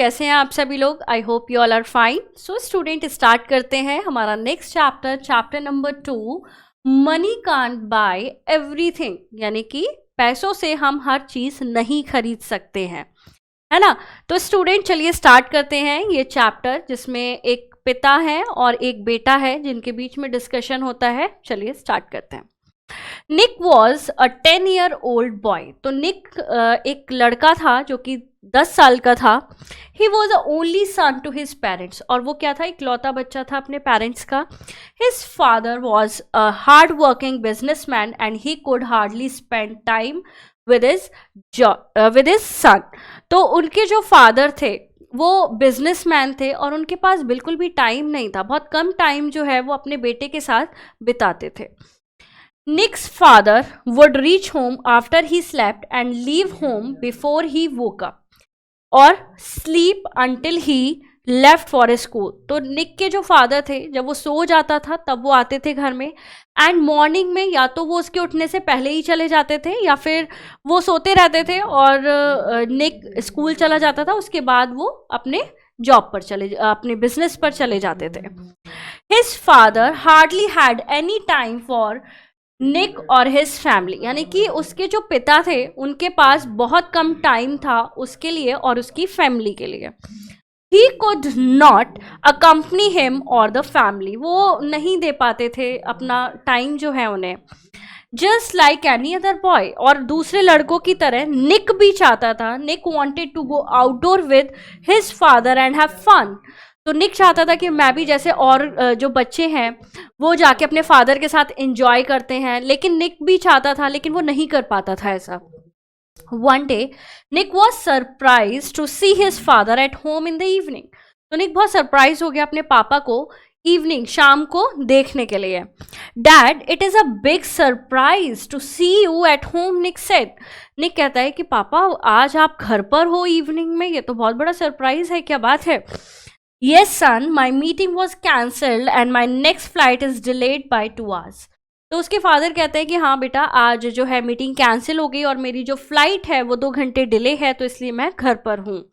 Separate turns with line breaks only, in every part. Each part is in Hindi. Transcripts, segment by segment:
कैसे हैं आप सभी लोग? I hope you all are fine. So student, start करते हैं हमारा next chapter, chapter number 2, money can't buy everything, यानी कि पैसों से हम हर चीज नहीं खरीद सकते हैं, है ना। तो स्टूडेंट चलिए स्टार्ट करते हैं ये चैप्टर, जिसमें एक पिता है और एक बेटा है जिनके बीच में डिस्कशन होता है। चलिए स्टार्ट करते हैं। निक वॉज अ 10-year-old बॉय। तो निक एक लड़का था जो कि 10 साल का था। He was a only son to his parents, और वो क्या था, इकलौता बच्चा था अपने पेरेंट्स का। His father was a hard working businessman and he could hardly spend time with his son. तो उनके जो फादर थे वो बिजनेसमैन थे और उनके पास बिल्कुल भी टाइम नहीं था, बहुत कम टाइम जो है वो अपने बेटे के साथ बिताते थे। Nick's father would reach home after he slept and leave home before he woke up or sleep until he left for school। तो निक के जो फादर थे, जब वो सो जाता था तब वो आते थे घर में, एंड मॉर्निंग में या तो वो उसके उठने से पहले ही चले जाते थे या फिर वो सोते रहते थे और निक स्कूल चला जाता था। उसके बाद वो अपने जॉब पर अपने बिजनेस पर चले जाते थे। His father hardly had any time for निक और हिज फैमिली, यानी कि उसके जो पिता थे उनके पास बहुत कम टाइम था उसके लिए और उसकी फैमिली के लिए। He could not accompany him और द फैमिली, वो नहीं दे पाते थे अपना टाइम जो है उन्हें। Just like any other boy, और दूसरे लड़कों की तरह निक भी चाहता था, Nick wanted to go outdoor with his father and have fun. तो निक चाहता था कि मैं भी जैसे और जो बच्चे हैं वो जाके अपने फादर के साथ एंजॉय करते हैं, लेकिन निक भी चाहता था लेकिन वो नहीं कर पाता था ऐसा। One day Nick was surprise to see his father at home in the evening. तो निक बहुत सरप्राइज हो गया अपने पापा को इवनिंग, शाम को देखने के लिए। Dad, it is a big surprise to see you at home, Nick said. Nick कहता है कि पापा आज आप घर पर हो इवनिंग में, ये तो बहुत बड़ा सरप्राइज है, क्या बात है। Yes son, my meeting was cancelled and my next flight is delayed by 2 hours। तो उसके फादर कहते हैं कि हाँ बेटा, आज जो है मीटिंग कैंसिल हो गई और मेरी जो फ्लाइट है वो 2 घंटे डिले है, तो इसलिए मैं घर पर हूँ।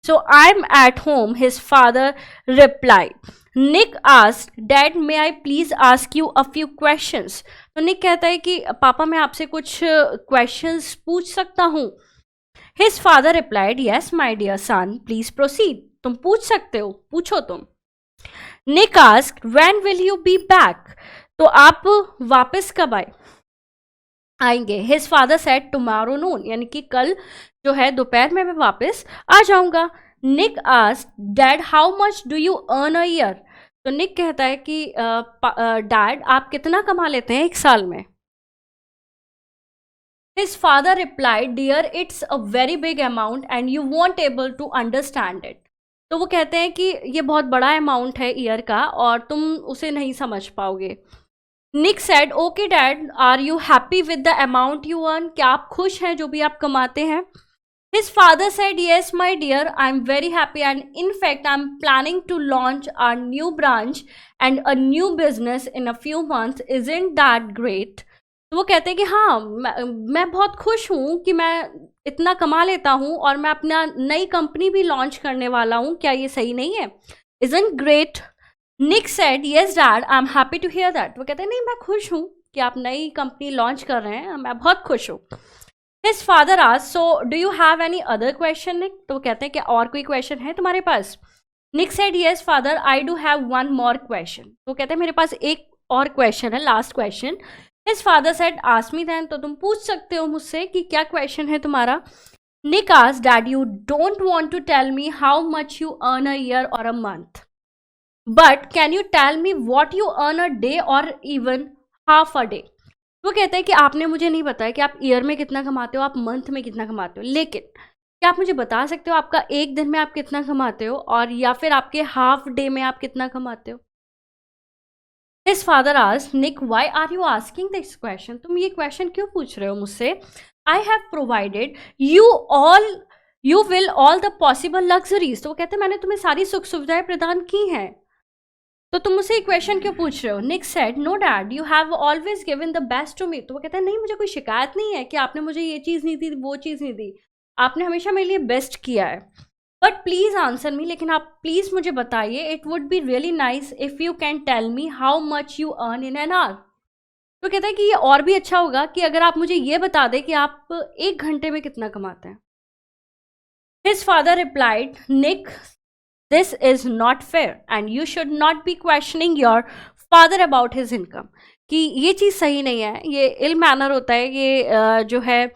So I'm at home, his father replied। Nick asked, Dad, may I please ask you a few questions? तो निक कहता है कि पापा मैं आपसे कुछ क्वेश्चंस पूछ सकता हूँ। His father replied, Yes my dear son, please proceed। तुम पूछ सकते हो, पूछो तुम। Nick asked, When will you be back? तो आप वापस कब आएंगे? His father said, Tomorrow noon, यानी कि कल जो है दोपहर में मैं वापस आ जाऊंगा। Nick asked, Dad, how much do you earn a year? तो निक कहता है कि डैड आप कितना कमा लेते हैं एक साल में? His father replied, Dear, it's a very big amount and you won't able to understand it। तो वो कहते हैं कि ये बहुत बड़ा अमाउंट है ईयर का और तुम उसे नहीं समझ पाओगे। Nick said, okay dad, are you happy with the amount you earn? क्या आप खुश हैं जो भी आप कमाते हैं? His father said, yes my dear, I am very happy and in fact I am planning to launch our new branch and a new business in a few months, isn't that great? तो वो कहते हैं कि हाँ मैं बहुत खुश हूँ कि मैं इतना कमा लेता हूँ और मैं अपना नई कंपनी भी लॉन्च करने वाला हूँ, क्या ये सही नहीं है? Isn't great? Nick said, Yes dad, I'm happy to hear that। वो कहते हैं नहीं मैं खुश हूँ कि आप नई कंपनी लॉन्च कर रहे हैं, मैं बहुत खुश हूँ। His father asked, So do you have any other question, Nick? तो वो कहते हैं कि और कोई क्वेश्चन है तुम्हारे पास? Nick said, Yes father, I do have one more question। तो कहते हैं मेरे पास एक और क्वेश्चन है, last question. His father said, Ask me then। तो तुम पूछ सकते हो मुझसे कि क्या क्वेश्चन है तुम्हारा। Nick asked, Dad, you don't want to tell me how much you earn a year or a month, but can you tell me what you earn a day or even half a day? वो कहता है कि आपने मुझे नहीं बताया कि आप ईयर में कितना कमाते हो, आप मंथ में कितना कमाते हो, लेकिन क्या आप मुझे बता सकते हो आपका एक दिन में आप कितना कमाते हो और या फिर आपके हाफ डे में आप कितना कमाते हो? His father asked, Nick, why are you asking this question? तुम ये क्वेश्चन क्यों पूछ रहे हो मुझसे? I have provided you will all the possible luxuries। तो वो कहते हैं मैंने तुम्हें सारी सुख सुविधाएं प्रदान की हैं, तो तुम मुझसे ये क्वेश्चन क्यों पूछ रहे हो? Nick said, No dad, you have always given the best to me। तो वो कहते हैं नहीं मुझे कोई शिकायत नहीं है कि आपने मुझे ये चीज़ नहीं दी, वो चीज़ नहीं दी, आपने हमेशा मेरे लिए बेस्ट किया है। बट प्लीज आंसर मी, लेकिन आप प्लीज मुझे बताइए, it would be really nice if you can tell me how much you earn in an hour. तो कहता है कि ये और भी अच्छा होगा कि अगर आप मुझे ये बता दें कि आप 1 घंटे में कितना कमाते हैं। His father replied, Nick, this is not fair and you should not be questioning your father about his income. कि ये चीज़ सही नहीं है, ये इल मैनर होता है, ये जो है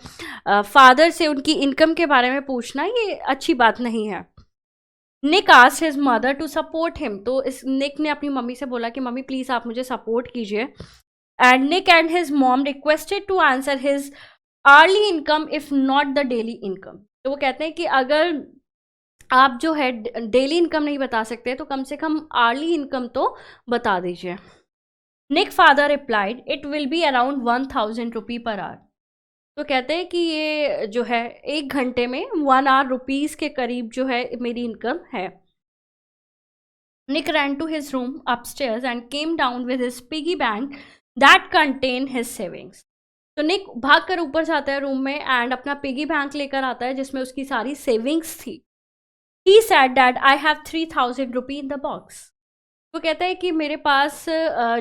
फादर से उनकी इनकम के बारे में पूछना ये अच्छी बात नहीं है। Nick asked his mother to support him. तो इस निक ने अपनी मम्मी से बोला कि मम्मी प्लीज़ आप मुझे सपोर्ट कीजिए। And Nick and his mom requested to answer his hourly income if not the daily income. तो वो कहते हैं कि अगर आप जो है डेली इनकम नहीं बता सकते तो कम से कम आर्ली इनकम तो बता दीजिए। Nick father replied, it will be around 1000 rupee per hour. तो कहते हैं कि ये जो है 1 घंटे में 1 आवर रुपीज़ के करीब जो है मेरी इनकम है। Nick ran to his room upstairs and came down with his piggy bank that contained his savings. तो निक भाग कर ऊपर जाता है रूम में एंड अपना पिगी बैंक लेकर आता है जिसमें उसकी सारी सेविंग्स थी। He said that I have 3000 rupee in the box. तो कहता है कि मेरे पास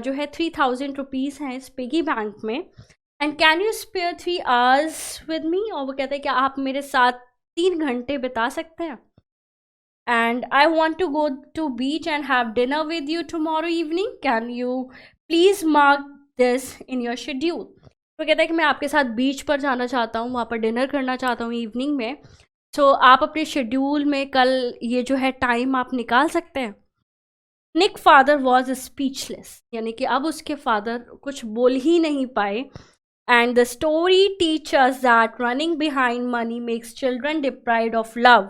जो है 3000 रुपीज़ हैं इस पिगी बैंक में, and can you spare 3 hours with me. और वो कहता है कि आप मेरे साथ 3 घंटे बिता सकते हैं। And I want to go to beach and have dinner with you tomorrow evening. Can you please mark this in your schedule? तो कहता है कि मैं आपके साथ बीच पर जाना चाहता हूँ, वहाँ पर डिनर करना चाहता हूँ इवनिंग में। तो आप अपने शेड्यूल में कल ये जो है टाइम आप निकाल सकते हैं। निक फादर वॉज स्पीचलेस, यानी कि अब उसके फादर कुछ बोल ही नहीं पाए। And the story teachers that running behind money makes children deprived of love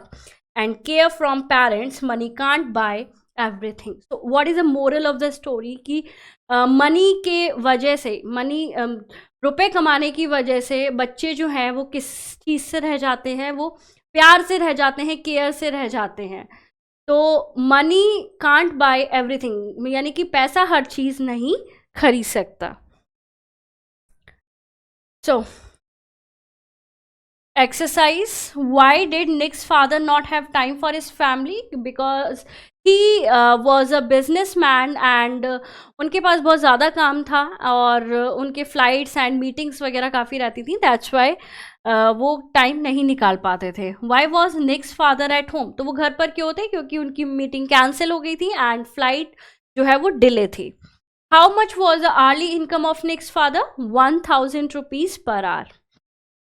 and care from parents. Money can't buy everything. So what is the moral of the story? कि मनी के वजह से, मनी रुपए कमाने की वजह से बच्चे जो हैं वो किस चीज़ से रह जाते हैं, वो प्यार से रह जाते हैं, केयर से रह जाते हैं। तो मनी कांट बाय एवरीथिंग, यानी कि पैसा हर चीज़ नहीं खरीद सकता। So exercise, why did Nick's father not have time for his family? Because he was a businessman and उनके पास बहुत ज़्यादा काम था और उनके फ्लाइट्स एंड मीटिंग्स वगैरह काफ़ी रहती थी, दैट्स वाई वो टाइम नहीं निकाल पाते थे। Why was Nick's father at home? तो वो घर पर क्यों थे? क्योंकि उनकी मीटिंग कैंसिल हो गई थी एंड फ्लाइट जो है वो डिले थी। How much was the hourly income of Nick's father? 1000 rupees per hour.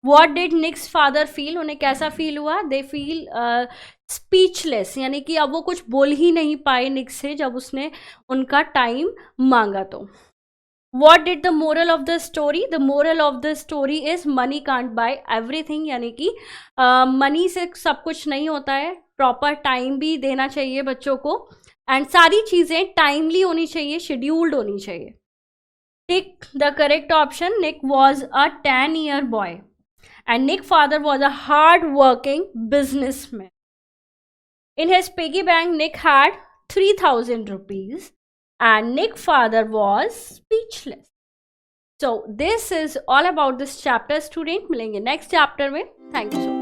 What did Nick's father feel? उन्हें कैसा फील हुआ? दे फील स्पीचलेस, यानी कि अब वो कुछ बोल ही नहीं पाए निक से जब उसने उनका टाइम मांगा। तो what did the moral of the story? The moral of the story is money can't buy everything, यानी कि मनी से सब कुछ नहीं होता है, प्रॉपर टाइम भी देना चाहिए बच्चों को एंड सारी चीज़ें टाइमली होनी चाहिए, शेड्यूल्ड होनी चाहिए। Tick the correct option, Nick was a 10-year boy. And Nick father was a hard-working businessman. In his piggy bank, Nick had 3000 rupees, and Nick father was speechless. So this is all about this chapter, student. मिलेंगे next chapter में. Thank you so much.